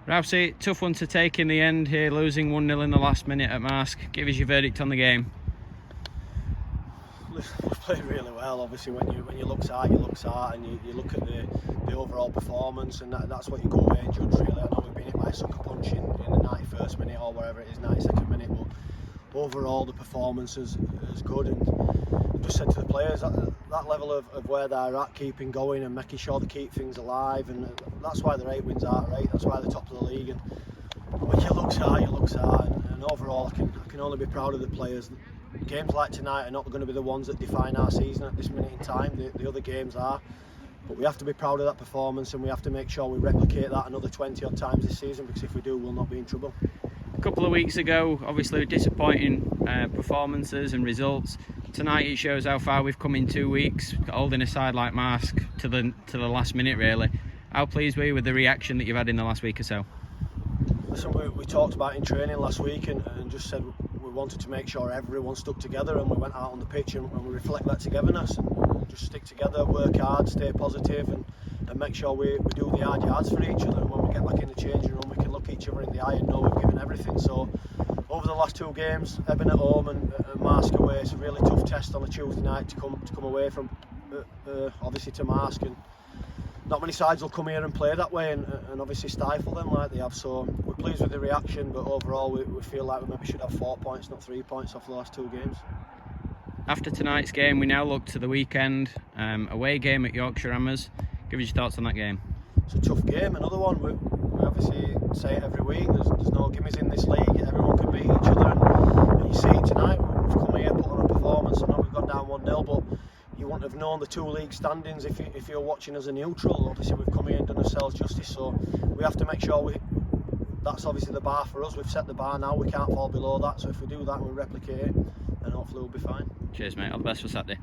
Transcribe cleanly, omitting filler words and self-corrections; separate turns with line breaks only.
Rousey, tough one to take in the end here, losing 1-0 in the last minute at Marske. Give us your verdict on the game.
We've played really well. Obviously, when you look hard, and you look at the overall performance, and that's what you go away and judge. Really, I know we've been hit by a sucker punch in the 91st minute or wherever it is, 92nd minute, but overall the performance is good. And I just said to the players that level of where they're at, keeping going and making sure they keep things alive, and that's why they're 8 wins out of 8. That's why they're top of the league. And when you look hard, and overall I can only be proud of the players. Games like tonight are not going to be the ones that define our season at this minute in time. The other games are, but we have to be proud of that performance, and we have to make sure we replicate that another 20 odd times this season, because if we do, we'll not be in trouble.
A couple of weeks ago, obviously disappointing performances and results. Tonight it shows how far we've come in 2 weeks, holding a side like Marske to the last minute really. How pleased were you with the reaction that you've had in the last week or so?
Listen, we talked about in training last week and just said we wanted to make sure everyone stuck together, and we went out on the pitch and we reflect that togetherness and just stick together, work hard, stay positive, and make sure we do the hard yards for each other. And when we get back in the changing room, we can look each other in the eye and know we've given everything. So over the last 2 games, Eben at home and Marske away, it's a really tough test on a Tuesday night to come away from obviously to Marske. And not many sides will come here and play that way and obviously stifle them like they have. So we're pleased with the reaction, but overall we feel like we maybe should have 4 points, not 3 points off the last 2 games.
After tonight's game, we now look to the weekend, away game at Yorkshire Hammers. Give us your thoughts on that game.
It's a tough game, another one. We obviously say it every week, there's no gimmies in this league, everyone can beat each other, and you see it tonight. We've come here, put on a performance. I know we've gone down 1-0, but you wouldn't have known the 2 league standings if you're watching as a neutral. Obviously we've come here and done ourselves justice, so we have to make sure that's obviously the bar for us. We've set the bar now, we can't fall below that, so if we do that and we replicate it, then hopefully we'll be fine.
Cheers mate, all the best for Saturday.